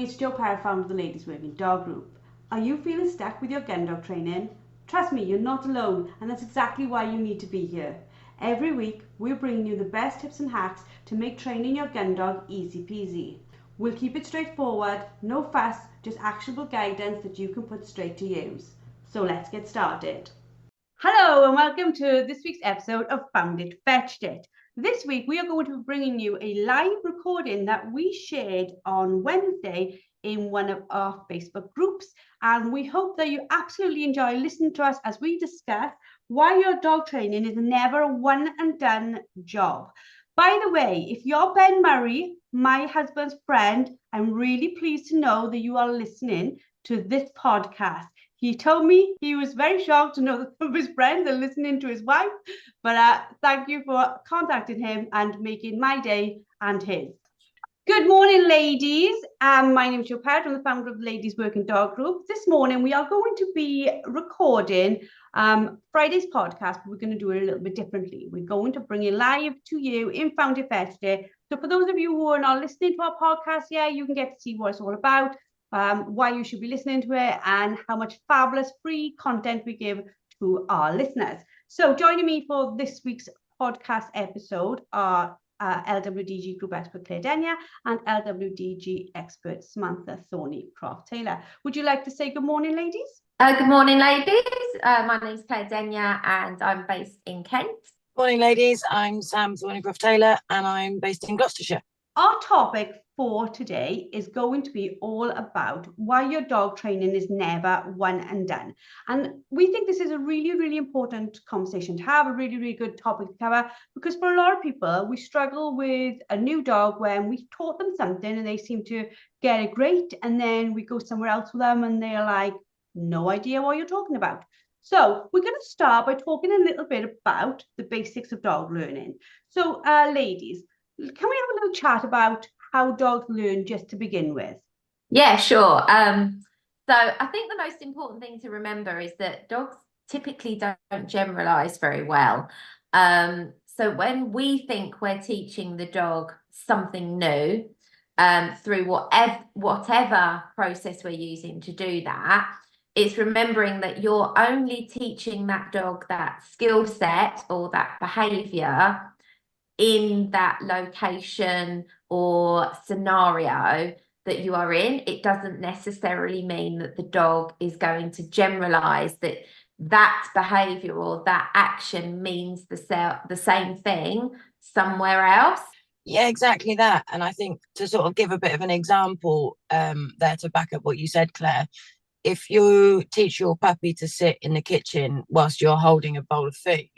it's Joe Parr, founder of the Ladies Working Dog Group. Are you feeling stuck with your gun dog training? Trust me, you're not alone, and that's exactly why you need to be here. Every week, we're bringing you the best tips and hacks to make training your gun dog easy peasy. We'll keep it straightforward, no fuss, just actionable guidance that you can put straight to use. So let's get started. Hello and welcome to this week's episode of Found It, Fetched It. This week we are going to be bringing you a live recording that we shared on Wednesday in one of our Facebook groups, and we hope that you absolutely enjoy listening to us as we discuss why your dog training is never a one and done job. By the way, if you're Ben Murray, my husband's friend, I'm really pleased to know that you are listening to this podcast. He told me he was very shocked to know that some of his friends are listening to his wife, but thank you for contacting him and making my day and his. Good morning, ladies. My name is Joe Parr. I'm the founder of the Ladies Working Dog Group. This morning, we are going to be recording Friday's podcast, but we're going to do it a little bit differently. We're going to bring it live to you in Found It, Fetched It. So for those of you who are not listening to our podcast, you can get to see what it's all about. Why you should be listening to it, and how much fabulous free content we give to our listeners. So joining me for this week's podcast episode are LWDG Group Expert Claire Denia and LWDG Expert Samantha Thorney Croft Taylor. Would you like to say good morning, ladies? Good morning, ladies. My name is Claire Denia and I'm based in Kent. Morning, ladies. I'm Sam Thornycroft Taylor and I'm based in Gloucestershire. Our topic for today is going to be all about why your dog training is never one and done. And we think this is a really, really important conversation to have, a really, really good topic to cover, because for a lot of people, we struggle with a new dog when we taught them something and they seem to get it great. And then we go somewhere else with them and they're like, no idea what you're talking about. So we're going to start by talking a little bit about the basics of dog learning. So ladies, can we have a little chat about how dogs learn just to begin with? Yeah, sure. So I think the most important thing to remember is that dogs typically don't generalize very well. So when we think we're teaching the dog something new, through whatever process we're using to do that, it's remembering that you're only teaching that dog that skill set or that behavior in that location or scenario that you are in. It doesn't necessarily mean that the dog is going to generalize that behavior or that action means the same thing somewhere else. Yeah, exactly that. And I think to sort of give a bit of an example there to back up what you said, Claire, if you teach your puppy to sit in the kitchen whilst you're holding a bowl of food,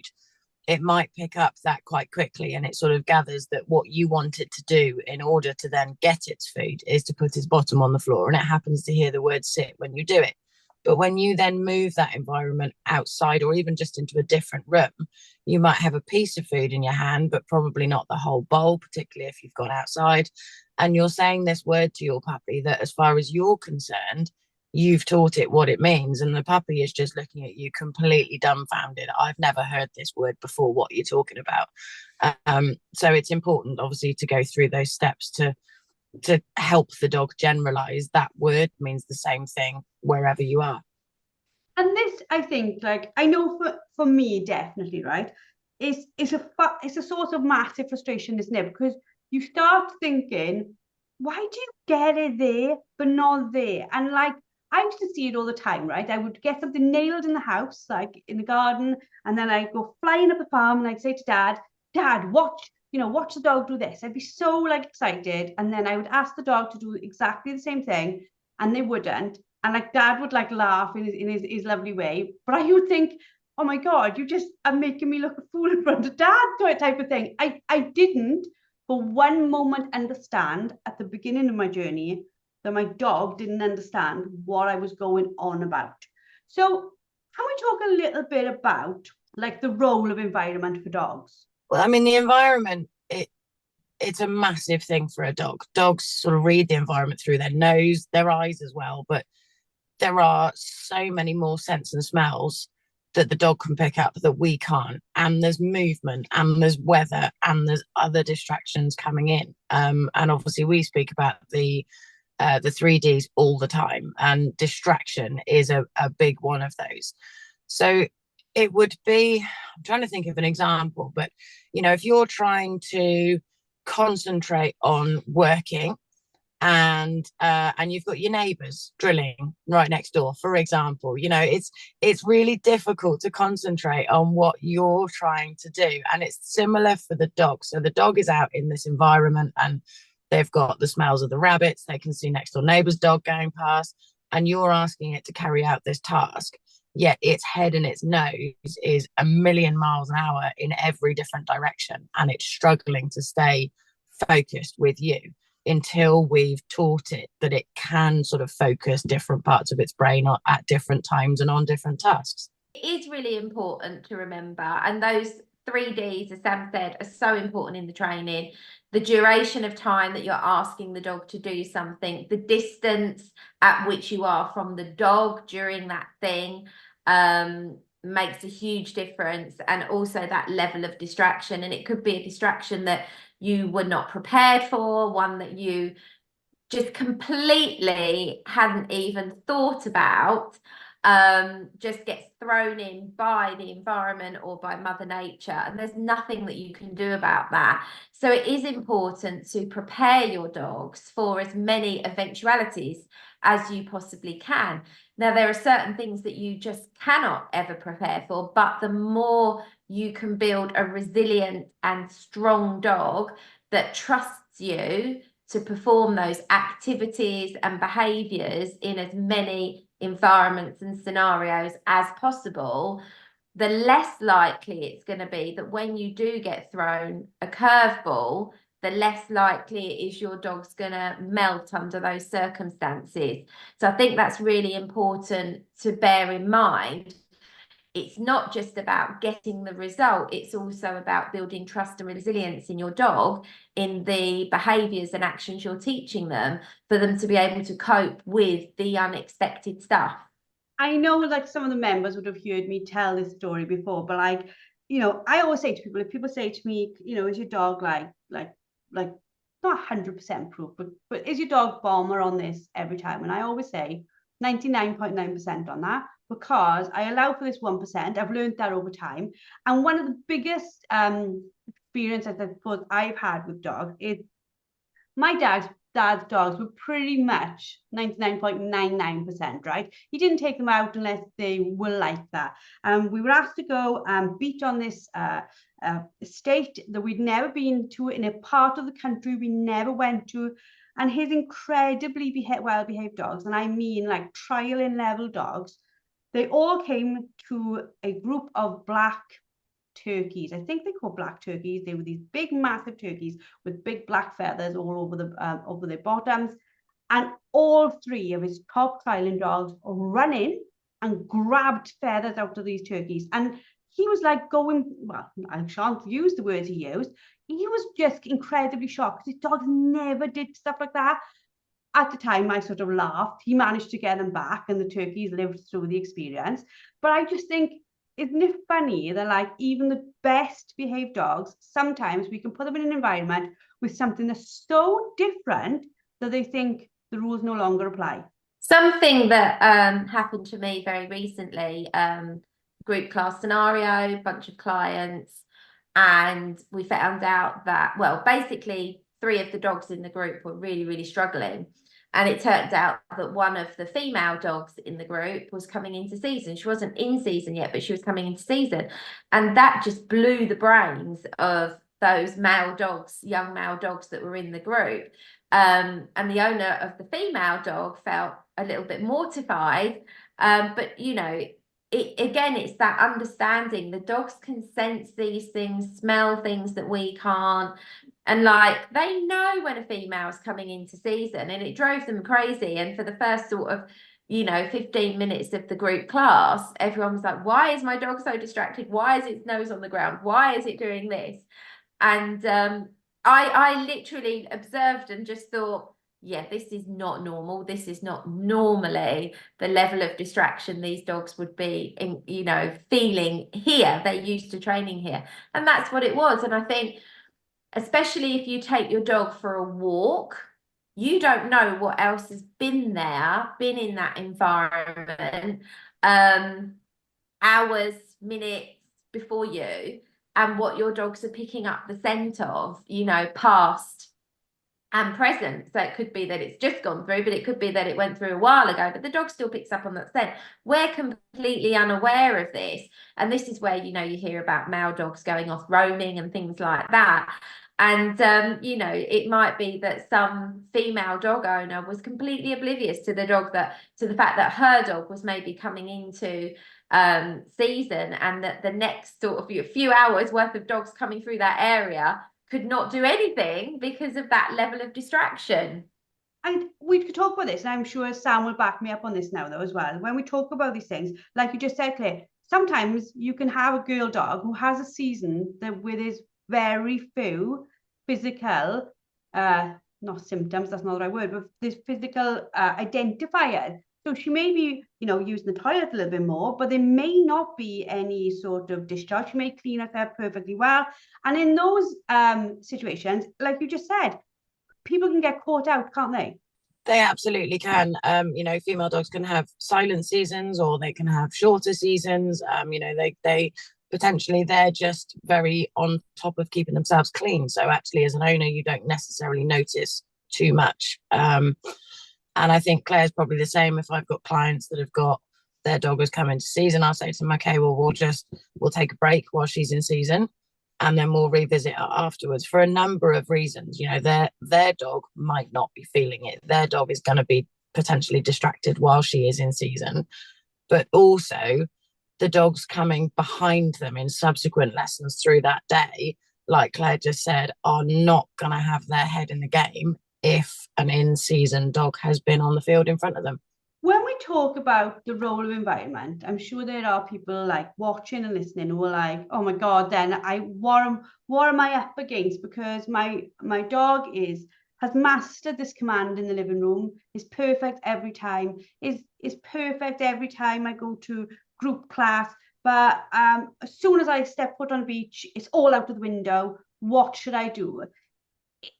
it might pick up that quite quickly, and it sort of gathers that what you want it to do in order to then get its food is to put its bottom on the floor, and it happens to hear the word sit when you do it. But when you then move that environment outside or even just into a different room, you might have a piece of food in your hand, but probably not the whole bowl, particularly if you've gone outside. And you're saying this word to your puppy that, as far as you're concerned, you've taught it what it means, and the puppy is just looking at you completely dumbfounded. I've never heard this word before. What are you talking about? So it's important, obviously, to go through those steps to help the dog generalize. That word means the same thing wherever you are. And this, I think, like, I know for me, definitely, right, it's a source of massive frustration, isn't it? Because you start thinking, why do you get it there but not there? And like, I used to see it all the time, right? I would get something nailed in the house, like in the garden, and then I'd go flying up the farm and I'd say to Dad, watch the dog do this. I'd be so like excited. And then I would ask the dog to do exactly the same thing, and they wouldn't. And like Dad would like laugh in his lovely way. But I would think, oh my God, you just are making me look a fool in front of Dad, type of thing. I didn't for one moment understand at the beginning of my journey that my dog didn't understand what I was going on about. So can we talk a little bit about like the role of environment for dogs? Well, I mean, the environment, it's a massive thing for a dog. Dogs sort of read the environment through their nose, their eyes as well, but there are so many more scents and smells that the dog can pick up that we can't. And there's movement and there's weather and there's other distractions coming in. And obviously we speak about the the 3Ds all the time, and distraction is a big one of those. So it would be, I'm trying to think of an example, but if you're trying to concentrate on working, and you've got your neighbors drilling right next door, for example, it's really difficult to concentrate on what you're trying to do. And it's similar for the dog. So the dog is out in this environment, and they've got the smells of the rabbits, they can see next door neighbor's dog going past, and you're asking it to carry out this task, yet its head and its nose is a million miles an hour in every different direction, and it's struggling to stay focused with you until we've taught it that it can sort of focus different parts of its brain at different times and on different tasks. It is really important to remember, and those 3Ds, as Sam said, are so important in the training. The duration of time that you're asking the dog to do something, the distance at which you are from the dog during that thing, makes a huge difference. And also that level of distraction, and it could be a distraction that you were not prepared for, one that you just completely hadn't even thought about, just gets thrown in by the environment or by Mother Nature, and there's nothing that you can do about that. So it is important to prepare your dogs for as many eventualities as you possibly can. Now, there are certain things that you just cannot ever prepare for, but the more you can build a resilient and strong dog that trusts you to perform those activities and behaviors in as many environments and scenarios as possible, the less likely it's going to be that when you do get thrown a curveball, the less likely it is your dog's going to melt under those circumstances. So I think that's really important to bear in mind. It's not just about getting the result, it's also about building trust and resilience in your dog, in the behaviours and actions you're teaching them, for them to be able to cope with the unexpected stuff. I know like some of the members would have heard me tell this story before, but I always say to people, if people say to me, is your dog like not 100% proof, but is your dog bomber on this every time? And I always say 99.9% on that, because I allow for this 1%. I've learned that over time. And one of the biggest experiences I suppose I've had with dogs is my dad's dogs were pretty much 99.99%, right? He didn't take them out unless they were like that. We were asked to go and beat on this estate that we'd never been to, in a part of the country we never went to. And his incredibly well-behaved dogs, and I mean like trial-in level dogs, they all came to a group of black turkeys. I think they're called black turkeys. They were these big, massive turkeys with big black feathers all over their bottoms. And all three of his top trialing dogs ran in and grabbed feathers out of these turkeys. And he was like going, well, I shan't use the words he used. He was just incredibly shocked. His dogs never did stuff like that. At the time, I sort of laughed. He managed to get them back, and the turkeys lived through the experience. But I just think, isn't it funny that like even the best behaved dogs, sometimes we can put them in an environment with something that's so different that they think the rules no longer apply. Something that happened to me very recently, group class scenario, bunch of clients, and we found out that, well, basically 3 of the dogs in the group were really, really struggling. And it turned out that one of the female dogs in the group was coming into season. She wasn't in season yet, but she was coming into season. And that just blew the brains of those male dogs, young male dogs that were in the group. And the owner of the female dog felt a little bit mortified. But, it's that understanding. The dogs can sense these things, smell things that we can't. And like, they know when a female is coming into season, and it drove them crazy. And for the first sort of, 15 minutes of the group class, everyone was like, why is my dog so distracted? Why is its nose on the ground? Why is it doing this? And I literally observed and just thought, yeah, this is not normal. This is not normally the level of distraction these dogs would be in, feeling here. They're used to training here. And that's what it was. And I think, especially if you take your dog for a walk, You don't know what else has been there, been in that environment, hours, minutes before you, and what your dogs are picking up the scent of, you know, past and present. So it could be that it's just gone through, but it could be that it went through a while ago, but the dog still picks up on that scent. We're completely unaware of this. And this is where, you know, you hear about male dogs going off roaming and things like that. And, you know, it might be that some female dog owner was completely oblivious to the fact that her dog was maybe coming into season, and that the next sort of few hours worth of dogs coming through that area could not do anything because of that level of distraction. And we could talk about this, and I'm sure Sam will back me up on this now, though, as well. When we talk about these things, like you just said, Claire, sometimes you can have a girl dog who has a season that with his very few physical, not symptoms, that's not the right word, but this physical identifier. So she may be, you know, using the toilet a little bit more, but there may not be any sort of discharge. She may clean herself perfectly well. And in those situations, like you just said, people can get caught out, can't they? They absolutely can. You know, female dogs can have silent seasons, or they can have shorter seasons. You know, they potentially, they're just very on top of keeping themselves clean. So actually, as an owner, you don't necessarily notice too much. And I think Claire's probably the same. If I've got clients that have got their dog has come into season, I'll say to them, okay, well, we'll take a break while she's in season, and then we'll revisit it afterwards, for a number of reasons. You know, their dog might not be feeling it. Their dog is going to be potentially distracted while she is in season, but also the dogs coming behind them in subsequent lessons through that day, like Claire just said, are not going to have their head in the game if an in-season dog has been on the field in front of them. When we talk about the role of environment, I'm sure there are people like watching and listening who are like, oh my God, then what am I up against? Because my dog has mastered this command in the living room, is perfect every time, is perfect every time I go to group class. But as soon as I step foot on the beach, it's all out of the window. What should I do?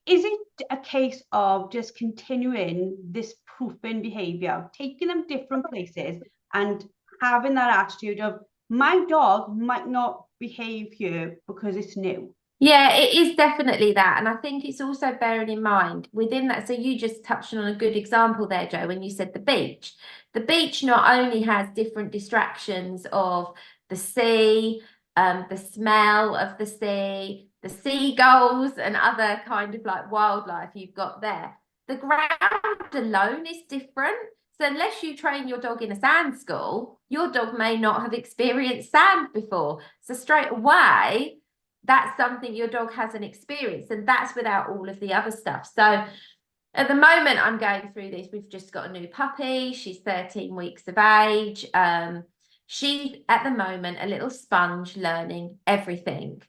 Is it a case of just continuing this proofing behavior, taking them different places and having that attitude of my dog might not behave here because it's new? Yeah, it is definitely that. And I think it's also bearing in mind within that. So you just touched on a good example there, Joe, when you said the beach. The beach not only has different distractions of the sea, the smell of the seagulls and other kind of like wildlife you've got there. The ground alone is different. So unless you train your dog in a sand school, your dog may not have experienced sand before. So straight away, that's something your dog hasn't experienced, and that's without all of the other stuff. So at the moment I'm going through this, we've just got a new puppy. She's 13 weeks of age. She's at the moment a little sponge learning everything.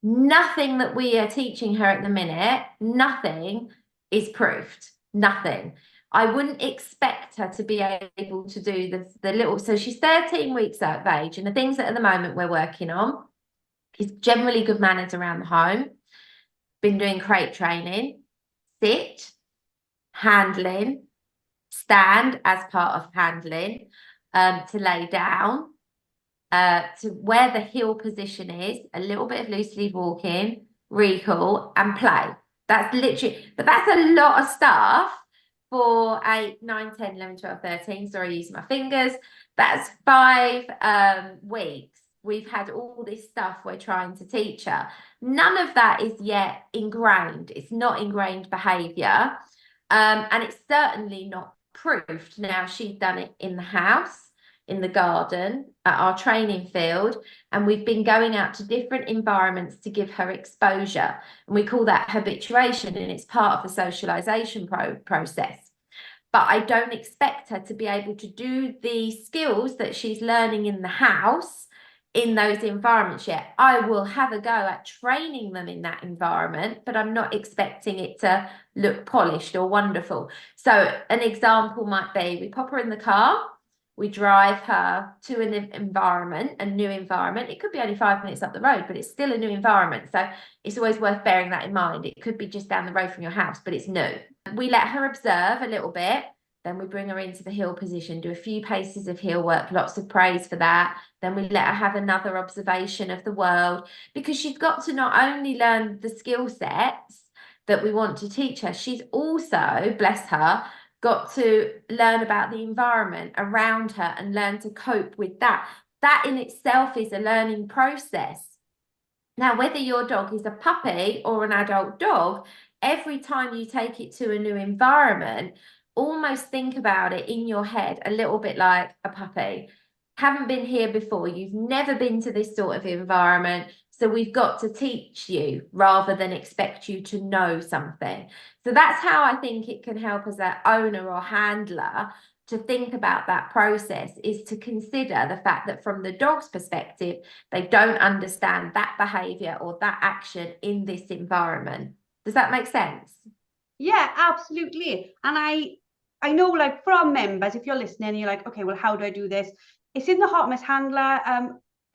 Nothing that we are teaching her at the minute, nothing is proofed, nothing. I wouldn't expect her to be able to do the little, so she's 13 weeks of age, and the things that at the moment we're working on is generally good manners around the home, been doing crate training, sit, handling, stand as part of handling, to lay down, to where the heel position is, a little bit of loose lead walking, recall, and play. That's literally, but that's a lot of stuff for 8, 9, 10, 11, 12, 13. Sorry, using my fingers. That's 5 weeks. We've had all this stuff we're trying to teach her. None of that is yet ingrained. It's not ingrained behaviour. And it's certainly not proofed. Now, she's done it in the house, in the garden, at our training field, and we've been going out to different environments to give her exposure, and we call that habituation, and it's part of the socialization process. But I don't expect her to be able to do the skills that she's learning in the house in those environments yet. I will have a go at training them in that environment, but I'm not expecting it to look polished or wonderful. So an example might be, we pop her in the car, We drive her to an environment, a new environment. It could be only 5 minutes up the road, but it's still a new environment. So it's always worth bearing that in mind. It could be just down the road from your house, but it's new. We let her observe a little bit. Then we bring her into the heel position, do a few paces of heel work, lots of praise for that. Then we let her have another observation of the world, because she's got to not only learn the skill sets that we want to teach her, she's also, bless her, got to learn about the environment around her and learn to cope with that. That in itself is a learning process. Now, whether your dog is a puppy or an adult dog, every time you take it to a new environment, almost think about it in your head a little bit like a puppy. Haven't been here before, you've never been to this sort of environment, so we've got to teach you rather than expect you to know something. So that's how I think it can help as an owner or handler to think about that process, is to consider the fact that from the dog's perspective, they don't understand that behavior or that action in this environment. Does that make sense? Yeah, absolutely. And I know, like, for our members, if you're listening, you're like, okay, well, how do I do this? It's in the Hot Mess Handler.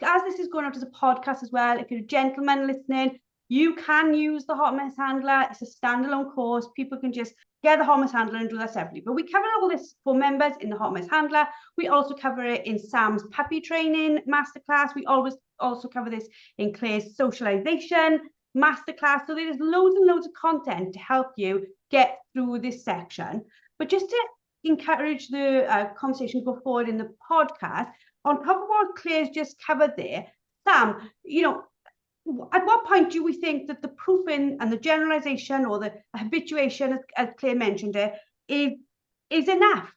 As this is going out as a podcast as well, if you're a gentleman listening, you can use the Hot Mess Handler. It's a standalone course. People can just get the Hot Mess Handler and do that separately. But we cover all this for members in the Hot Mess Handler. We also cover it in Sam's puppy training masterclass. We always also cover this in Claire's socialization masterclass. So there's loads and loads of content to help you get through this section. But just to encourage the conversation to go forward in the podcast, on top of what Claire's just covered there, Sam, you know, at what point do we think that the proofing and the generalization or the habituation, as Claire mentioned it, is enough?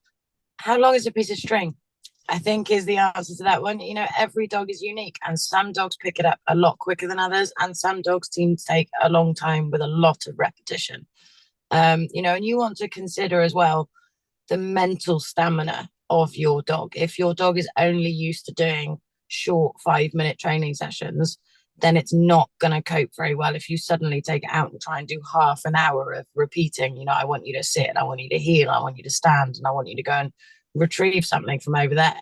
How long is a piece of string? I think is the answer to that one. You know, every dog is unique, and some dogs pick it up a lot quicker than others, and some dogs seem to take a long time with a lot of repetition. You know, and you want to consider as well the mental stamina of your dog. If your dog is only used to doing short 5-minute training sessions, then it's not going to cope very well if you suddenly take it out and try and do half an hour of repeating, you know, I want you to sit, I want you to heel, I want you to stand, and I want you to go and retrieve something from over there.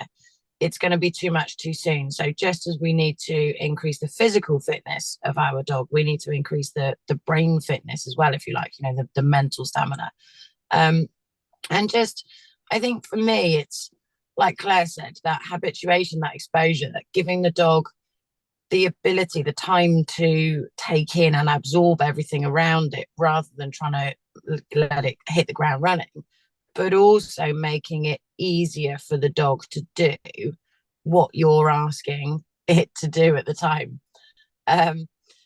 It's going to be too much too soon. So just as we need to increase the physical fitness of our dog, we need to increase the brain fitness as well, if you like, you know, the mental stamina. And just, I think for me, it's like Claire said, that habituation, that exposure, that giving the dog the ability, the time to take in and absorb everything around it rather than trying to let it hit the ground running, but also making it easier for the dog to do what you're asking it to do at the time.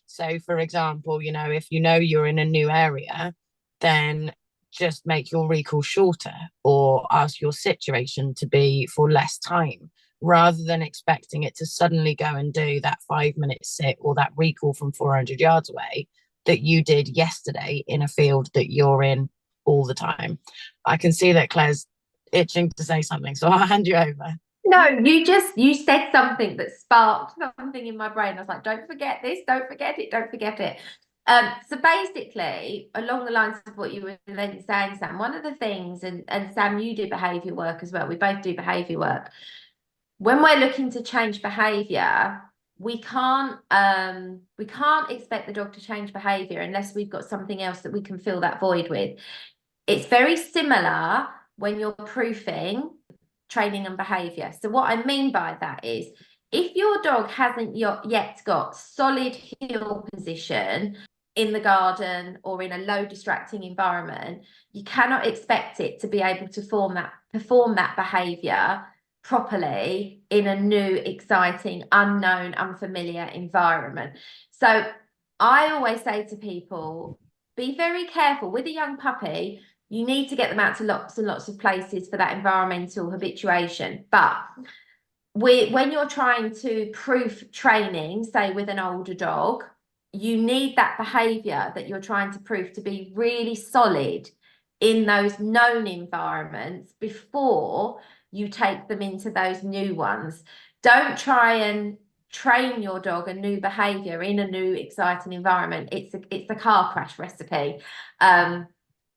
So, for example, you know, if you know you're in a new area, then just make your recall shorter or ask your situation to be for less time, rather than expecting it to suddenly go and do that 5-minute sit or that recall from 400 yards away that you did yesterday in a field that you're in all the time. I can see that Claire's itching to say something, so I'll hand you over. No, you said something that sparked something in my brain. I was like, don't forget this, don't forget it, don't forget it. So basically, along the lines of what you were then saying, Sam, one of the things, and Sam, you do behaviour work as well. We both do behaviour work. When we're looking to change behaviour, we can't expect the dog to change behaviour unless we've got something else that we can fill that void with. It's very similar when you're proofing training and behaviour. So what I mean by that is, if your dog hasn't yet got solid heel position in the garden or in a low distracting environment, you cannot expect it to be able to perform that behaviour properly in a new, exciting, unknown, unfamiliar environment. So I always say to people, be very careful with a young puppy. You need to get them out to lots and lots of places for that environmental habituation. But when you're trying to proof training, say with an older dog, you need that behavior that you're trying to proof to be really solid in those known environments before you take them into those new ones. Don't try and train your dog a new behavior in a new exciting environment. It's a car crash recipe.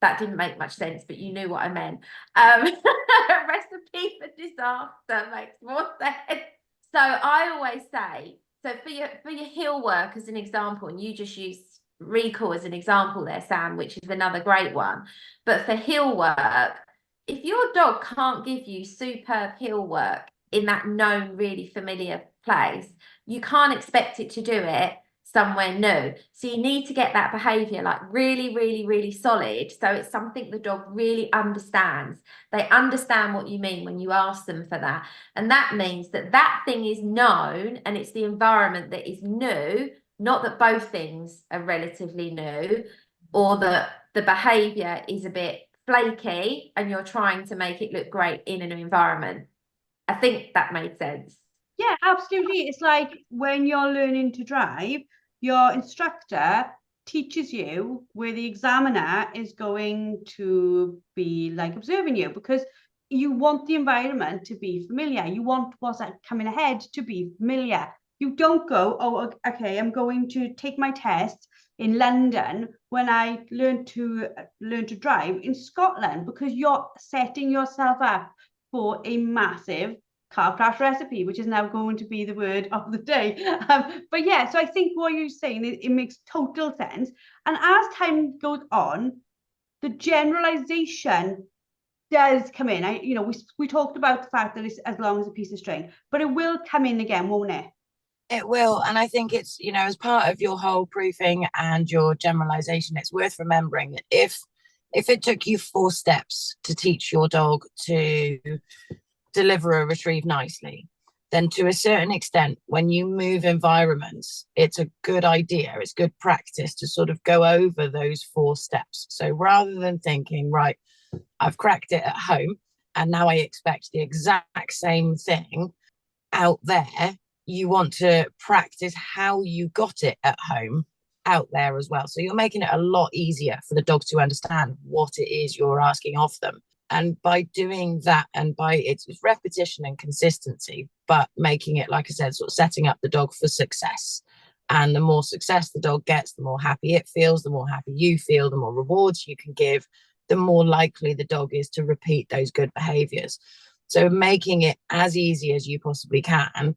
That didn't make much sense, but you knew what I meant. Recipe for after makes more sense. So I always say, so for your hill work as an example, and you just use recall as an example there, Sam, which is another great one. But for hill work, if your dog can't give you superb hill work in that known, really familiar place, you can't expect it to do it somewhere new. So you need to get that behavior like really, really, really solid. So it's something the dog really understands. They understand what you mean when you ask them for that. And that means that that thing is known and it's the environment that is new, not that both things are relatively new, or that the behavior is a bit flaky and you're trying to make it look great in a new environment. I think that made sense. Yeah, absolutely. It's like when you're learning to drive, your instructor teaches you where the examiner is going to be like observing you, because you want the environment to be familiar. You want what's coming ahead to be familiar. You don't go, oh, okay, I'm going to take my test in London when I learn to drive in Scotland, because you're setting yourself up for a massive car crash recipe, which is now going to be the word of the day. But yeah, so I think what you're saying, it makes total sense. And as time goes on, the generalization does come in. We talked about the fact that it's as long as a piece of string, but it will come in again, won't it? It will. And I think it's, as part of your whole proofing and your generalization, it's worth remembering that if it took you 4 steps to teach your dog to deliver a retrieve nicely, then to a certain extent, when you move environments, it's a good idea, it's good practice to sort of go over those 4 steps. So rather than thinking, right, I've cracked it at home and now I expect the exact same thing out there, you want to practice how you got it at home out there as well. So you're making it a lot easier for the dog to understand what it is you're asking of them. And by doing that, and by it's repetition and consistency, but making it, like I said, sort of setting up the dog for success. And the more success the dog gets, the more happy it feels, the more happy you feel, the more rewards you can give, the more likely the dog is to repeat those good behaviors. So making it as easy as you possibly can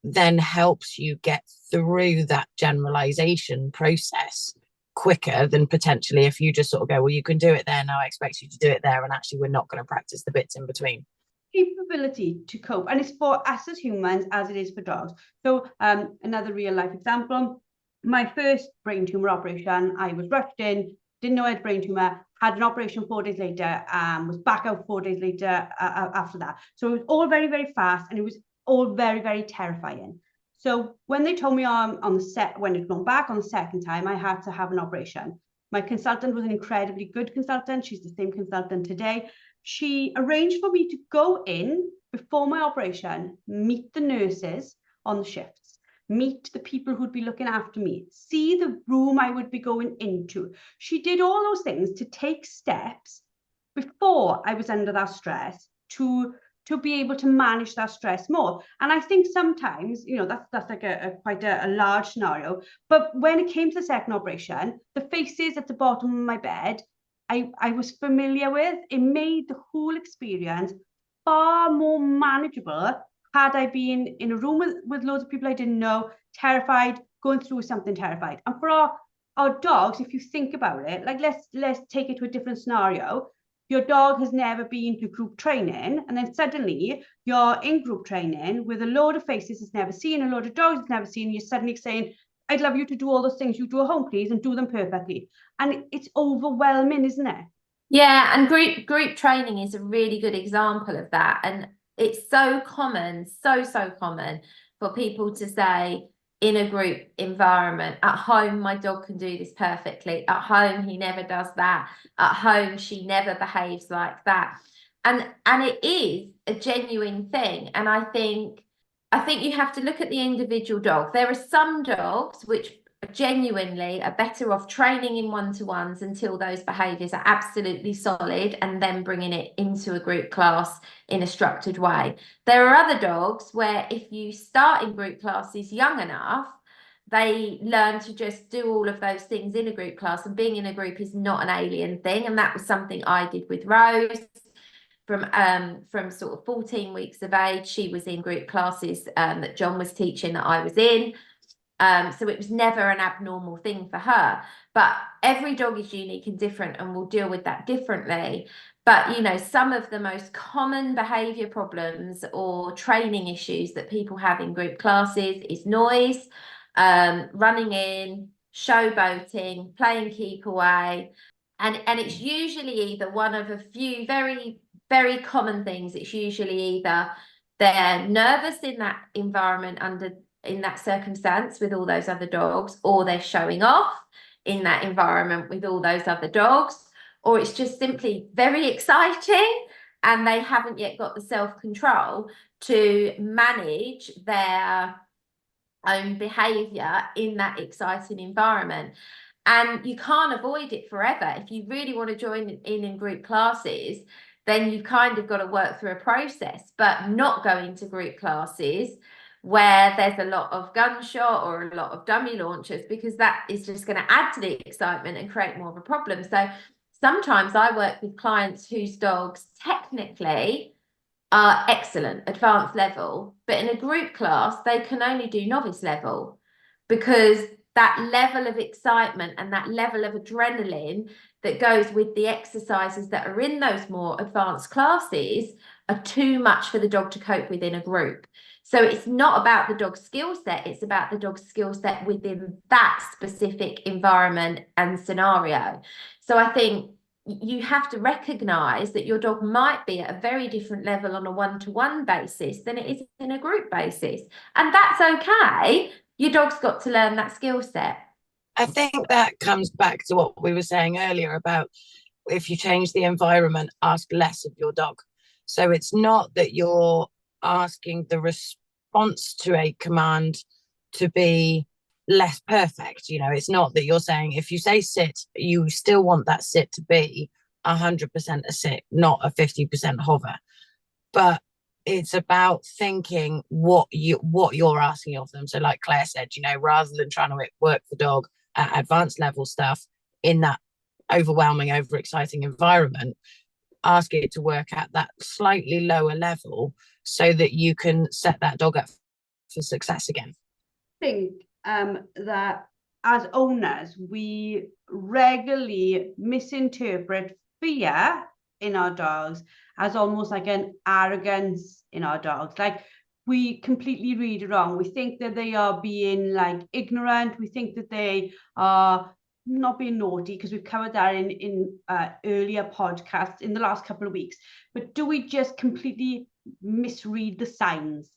then helps you get through that generalization process quicker than potentially if you just sort of go, well, you can do it there, now I expect you to do it there, and actually we're not going to practice the bits in between. Capability to cope, and it's for us as humans as it is for dogs. So another real life example, my first brain tumor operation, I was rushed in, didn't know I had brain tumor, had an operation 4 days later, was back out 4 days later after that. So it was all very, very fast, and it was all very, very terrifying. So when they told me on the set, when it gone back on the second time, I had to have an operation. My consultant was an incredibly good consultant. She's the same consultant today. She arranged for me to go in before my operation, meet the nurses on the shifts, meet the people who'd be looking after me, see the room I would be going into. She did all those things to take steps before I was under that stress to be able to manage that stress more. And I think sometimes, that's like quite a large scenario. But when it came to the second operation, the faces at the bottom of my bed, I was familiar with. It made the whole experience far more manageable had I been in a room with loads of people I didn't know, terrified, going through something terrified. And for our dogs, if you think about it, like let's take it to a different scenario. Your dog has never been to group training, and then suddenly you're in group training with a load of faces it's never seen, a load of dogs it's never seen, and you're suddenly saying, I'd love you to do all those things you do at home, please, and do them perfectly. And it's overwhelming, isn't it? Yeah, and group training is a really good example of that. And it's so common, so common for people to say in a group environment, at home, my dog can do this perfectly. At home, he never does that. At home, she never behaves like that. And it is a genuine thing. And I think you have to look at the individual dog. There are some dogs which genuinely are better off training in one-to-ones until those behaviors are absolutely solid and then bringing it into a group class in a structured way. There are other dogs where if you start in group classes young enough, they learn to just do all of those things in a group class, and being in a group is not an alien thing. And that was something I did with Rose. from sort of 14 weeks of age. She was in group classes that John was teaching that I was in. So it was never an abnormal thing for her. But every dog is unique and different, and we'll deal with that differently. But, you know, some of the most common behaviour problems or training issues that people have in group classes is noise, running in, showboating, playing keep away. And it's usually either one of a few very, very common things. It's usually either they're nervous in that environment in that circumstance with all those other dogs, or they're showing off in that environment with all those other dogs, or it's just simply very exciting and they haven't yet got the self-control to manage their own behavior in that exciting environment. And you can't avoid it forever. If you really want to join in group classes, then you've kind of got to work through a process, but not go into group classes where there's a lot of gunshot or a lot of dummy launchers, because that is just going to add to the excitement and create more of a problem. So sometimes I work with clients whose dogs technically are excellent, advanced level, but in a group class, they can only do novice level, because that level of excitement and that level of adrenaline that goes with the exercises that are in those more advanced classes are too much for the dog to cope with in a group. So it's not about the dog's skill set, it's about the dog's skill set within that specific environment and scenario. So I think you have to recognize that your dog might be at a very different level on a one-to-one basis than it is in a group basis. And that's okay. Your dog's got to learn that skill set. I think that comes back to what we were saying earlier about if you change the environment, ask less of your dog. So it's not that you're asking the response to a command to be less perfect. You know, it's not that you're saying if you say sit, you still want that sit to be 100% a sit, not a 50% hover. But it's about thinking what you're asking of them. So like Claire said, you know, rather than trying to work the dog at advanced level stuff in that overwhelming, overexciting environment, ask it to work at that slightly lower level so that you can set that dog up for success again. I think that as owners, we regularly misinterpret fear in our dogs as almost like an arrogance in our dogs. Like, we completely read it wrong. We think that they are being like ignorant. We think that they are not being naughty, because we've covered that in earlier podcasts in the last couple of weeks. But do we just completely misread the signs?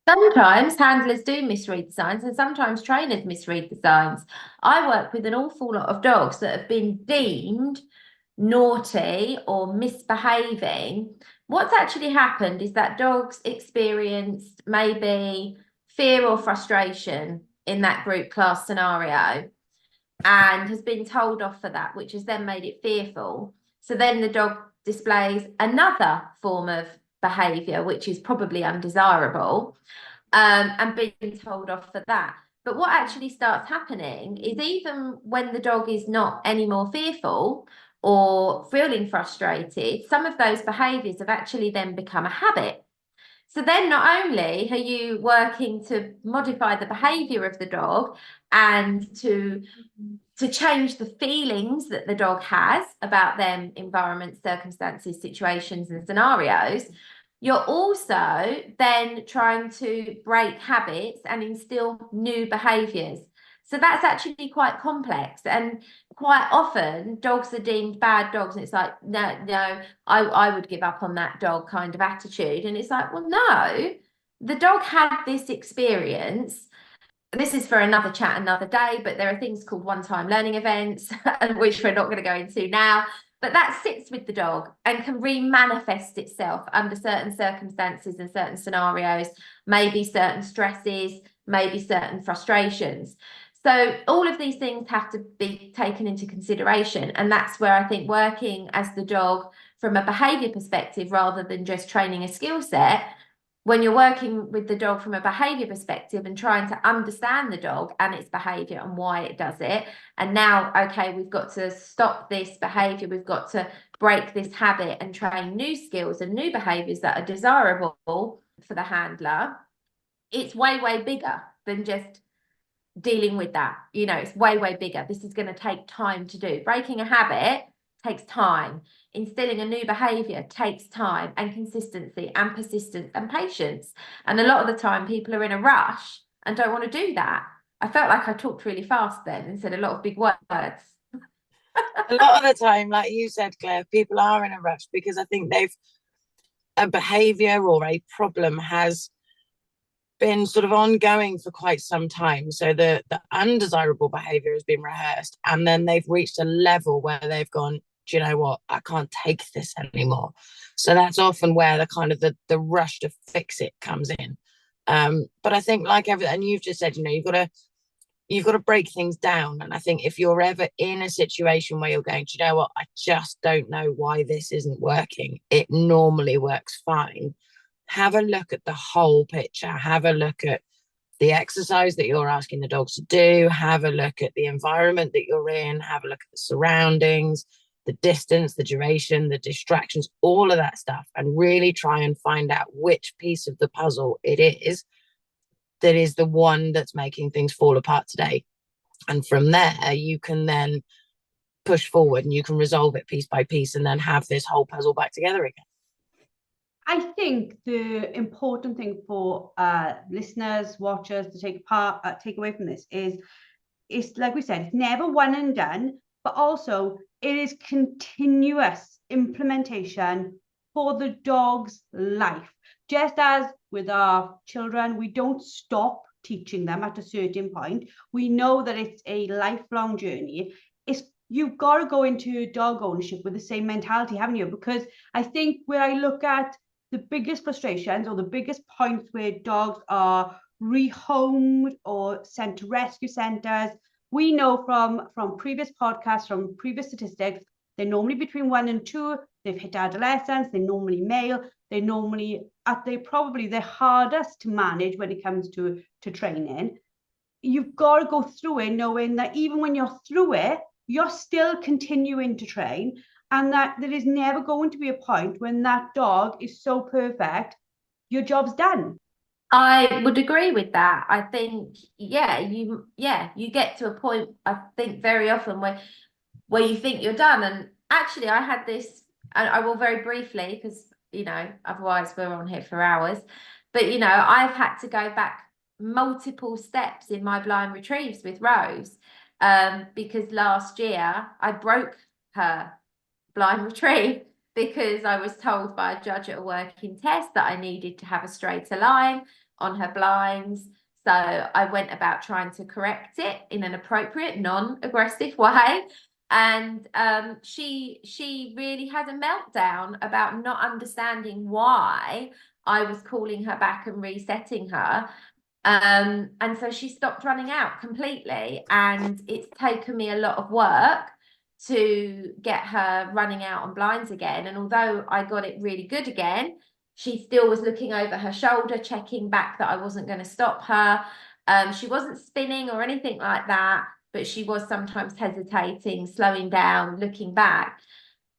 Sometimes handlers do misread the signs, and sometimes trainers misread the signs. I work with an awful lot of dogs that have been deemed naughty or misbehaving. What's actually happened is that dog's experienced maybe fear or frustration in that group class scenario and has been told off for that, which has then made it fearful. So then the dog displays another form of behaviour, which is probably undesirable, and being told off for that. But what actually starts happening is, even when the dog is not any more fearful or feeling frustrated, some of those behaviours have actually then become a habit. So then not only are you working to modify the behaviour of the dog and to change the feelings that the dog has about them environments, circumstances, situations and scenarios, you're also then trying to break habits and instill new behaviours. So that's actually quite complex, and quite often dogs are deemed bad dogs, and it's like, no, I would give up on that dog kind of attitude. And it's like, well, no, the dog had this experience. This is for another chat another day, but there are things called one-time learning events, which we're not going to go into now. But that sits with the dog and can re-manifest itself under certain circumstances and certain scenarios, maybe certain stresses, maybe certain frustrations. So all of these things have to be taken into consideration. And that's where I think working as the dog from a behaviour perspective, rather than just training a skill set, when you're working with the dog from a behavior perspective and trying to understand the dog and its behavior and why it does it, and now, okay, we've got to stop this behavior, we've got to break this habit and train new skills and new behaviors that are desirable for the handler, it's way bigger than just dealing with that. You know, it's way bigger. This is going to take time to do. Breaking a habit takes time. Instilling a new behavior takes time and consistency and persistence and patience. And a lot of the time people are in a rush and don't want to do that. I felt like I talked really fast then and said a lot of big words. A lot of the time, like you said, Claire, people are in a rush because I think a behavior or a problem has been sort of ongoing for quite some time. So the undesirable behavior has been rehearsed, and then they've reached a level where they've gone, do you know what, I can't take this anymore. So that's often where the kind of the rush to fix it comes in. But I think, like everything, and you've just said, you know, you've got to break things down. And I think if you're ever in a situation where you're going, do you know what, I just don't know why this isn't working, it normally works fine. Have a look at the whole picture. Have a look at the exercise that you're asking the dogs to do. Have a look at the environment that you're in. Have a look at the surroundings, the distance, the duration, the distractions, all of that stuff, and really try and find out which piece of the puzzle it is that is the one that's making things fall apart today. And from there, you can then push forward and you can resolve it piece by piece and then have this whole puzzle back together again. I think the important thing for listeners, watchers to take away from this is like we said, it's never one and done, but also it is continuous implementation for the dog's life. Just as with our children, we don't stop teaching them at a certain point. We know that it's a lifelong journey. You've got to go into dog ownership with the same mentality, haven't you? Because I think when I look at the biggest frustrations or the biggest points where dogs are rehomed or sent to rescue centres, we know from previous podcasts, from previous statistics, they're normally between 1 and 2. They've hit adolescence. They're normally male. They're probably the hardest to manage when it comes to training. You've got to go through it knowing that even when you're through it, you're still continuing to train, and that there is never going to be a point when that dog is so perfect, your job's done. I would agree with that. I think, you get to a point, I think very often where you think you're done. And actually I had this, and I will very briefly, because, you know, otherwise we're on here for hours, but, you know, I've had to go back multiple steps in my blind retrieves with Rose, because last year I broke her blind retrieve because I was told by a judge at a working test that I needed to have a straighter line on her blinds. So I went about trying to correct it in an appropriate, non-aggressive way. And she really had a meltdown about not understanding why I was calling her back and resetting her. And so she stopped running out completely. And it's taken me a lot of work to get her running out on blinds again. And although I got it really good again, she still was looking over her shoulder, checking back that I wasn't going to stop her. She wasn't spinning or anything like that, but she was sometimes hesitating, slowing down, looking back.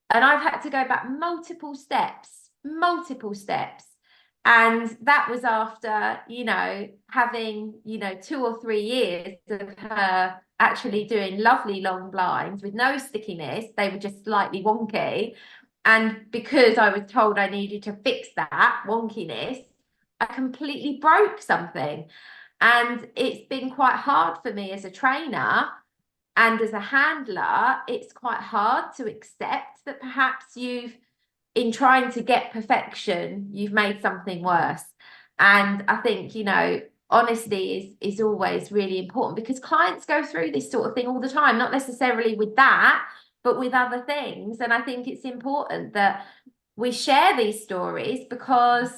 And I've had to go back multiple steps. And that was after, you know, having, you know, 2 or 3 years of her actually doing lovely long blinds with no stickiness. They were just slightly wonky. And because I was told I needed to fix that wonkiness, I completely broke something. And it's been quite hard for me as a trainer and as a handler. It's quite hard to accept that perhaps in trying to get perfection, you've made something worse. And I think, you know, honesty is always really important, because clients go through this sort of thing all the time, not necessarily with that, but with other things. And I think it's important that we share these stories, because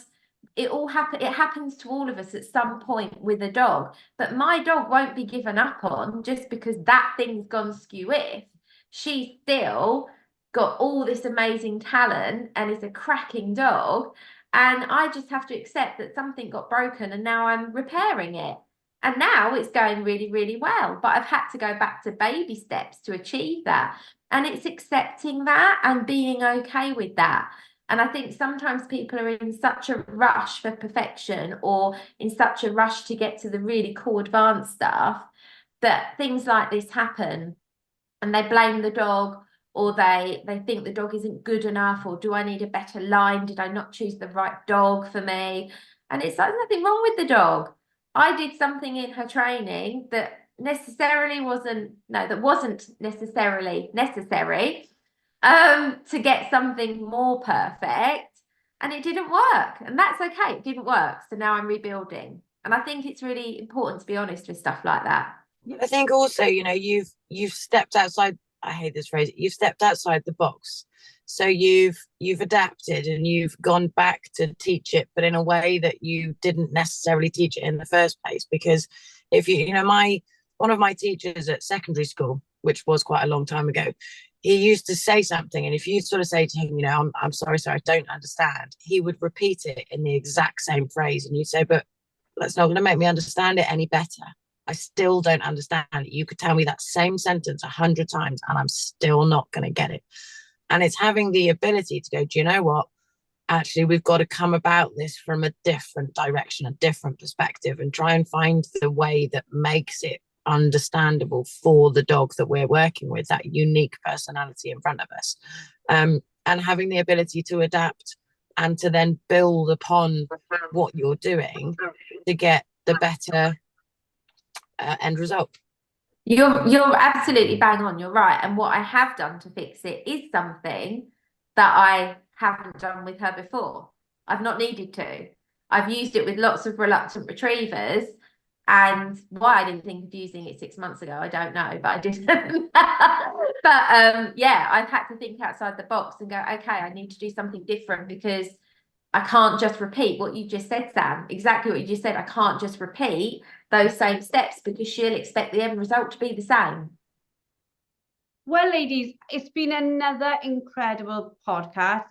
it happens to all of us at some point with a dog. But my dog won't be given up on just because that thing's gone skew-if. She's still got all this amazing talent and is a cracking dog. And I just have to accept that something got broken and now I'm repairing it. And now it's going really, really well. But I've had to go back to baby steps to achieve that. And it's accepting that and being okay with that. And I think sometimes people are in such a rush for perfection or in such a rush to get to the really cool advanced stuff that things like this happen and they blame the dog, or they think the dog isn't good enough, or do I need a better line? Did I not choose the right dog for me? And it's like nothing wrong with the dog. I did something in her training that wasn't necessarily necessary to get something more perfect, and it didn't work, and that's okay. It didn't work, so now I'm rebuilding. And I think it's really important to be honest with stuff like that. I think also, you've stepped outside. I hate this phrase. You've stepped outside the box. So you've adapted and you've gone back to teach it, but in a way that you didn't necessarily teach it in the first place. Because if one of my teachers at secondary school, which was quite a long time ago, he used to say something, and if you sort of say to him, I'm sorry, sir, I don't understand, he would repeat it in the exact same phrase, and you'd say, but that's not going to make me understand it any better. I still don't understand it. You could tell me that same sentence 100 times and I'm still not going to get it. And it's having the ability to go, do you know what? Actually, we've got to come about this from a different direction, a different perspective, and try and find the way that makes it understandable for the dog that we're working with, that unique personality in front of us. And having the ability to adapt and to then build upon what you're doing to get the better end result. You're absolutely bang on. You're right. And what I have done to fix it is something that I haven't done with her before. I've not needed to. I've used it with lots of reluctant retrievers, and why I didn't think of using it 6 months ago, I don't know, but I did. But yeah, I've had to think outside the box and go, okay, I need to do something different, because I can't just repeat what you just said, Sam. Exactly what you just said. I can't just repeat those same steps, because she'll expect the end result to be the same. Well, ladies, it's been another incredible podcast.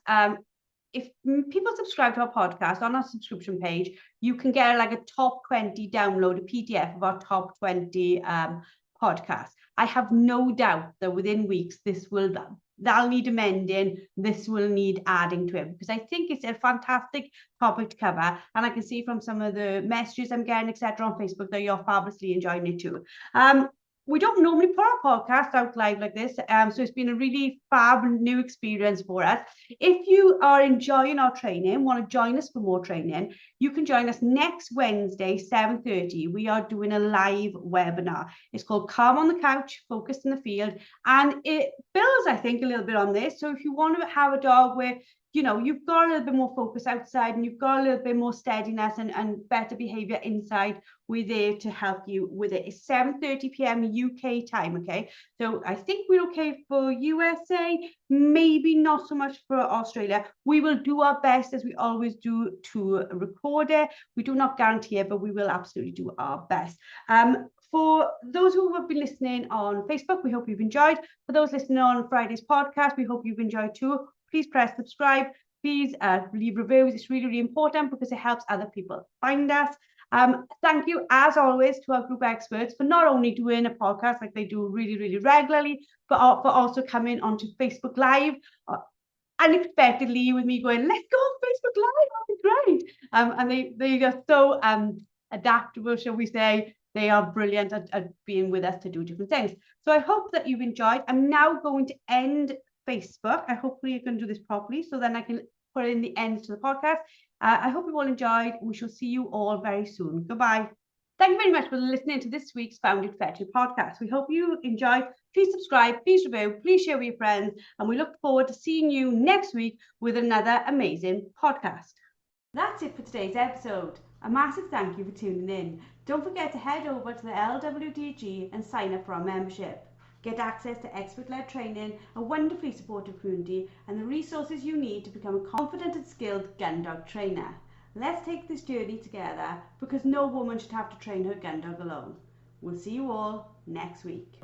If people subscribe to our podcast on our subscription page, you can get like a top 20 download, a PDF of our top 20 podcasts. I have no doubt that within weeks that'll need amending, this will need adding to it, because I think it's a fantastic topic to cover, and I can see from some of the messages I'm getting, etc., on Facebook, that you're fabulously enjoying it too. We don't normally put our podcast out live like this, so it's been a really fab new experience for us. If you are enjoying our training, want to join us for more training, you can join us next Wednesday, 7:30. We are doing a live webinar. It's called Calm on the Couch, Focused in the Field, and it builds, I think, a little bit on this. So if you want to have a dog where you've got a little bit more focus outside and you've got a little bit more steadiness and better behavior inside, we're there to help you with it. It's 7:30 p.m. UK time, okay? So I think we're okay for USA, maybe not so much for Australia. We will do our best, as we always do, to record it. We do not guarantee it, but we will absolutely do our best. For those who have been listening on Facebook, we hope you've enjoyed. For those listening on Friday's podcast, we hope you've enjoyed too. Please press subscribe. Please leave reviews. It's really, really important, because it helps other people find us. Thank you, as always, to our group experts for not only doing a podcast like they do really, really regularly, but for also coming onto Facebook Live unexpectedly with me going, let's go on Facebook Live, that'll be great. And they are so adaptable, shall we say. They are brilliant at being with us to do different things. So I hope that you've enjoyed. I'm now going to end Facebook. I hopefully you can do this properly, so then I can put in the end to the podcast. I hope you all enjoyed. We shall see you all very soon. Goodbye. Thank you very much for listening to this week's Founded Fettered podcast. We hope you enjoyed. Please subscribe, please review, please share with your friends, and we look forward to seeing you next week with another amazing podcast. That's it for today's episode. A massive thank you for tuning in. Don't forget to head over to the LWDG and sign up for our membership. Get access to expert-led training, a wonderfully supportive community, and the resources you need to become a confident and skilled gun dog trainer. Let's take this journey together, because no woman should have to train her gun dog alone. We'll see you all next week.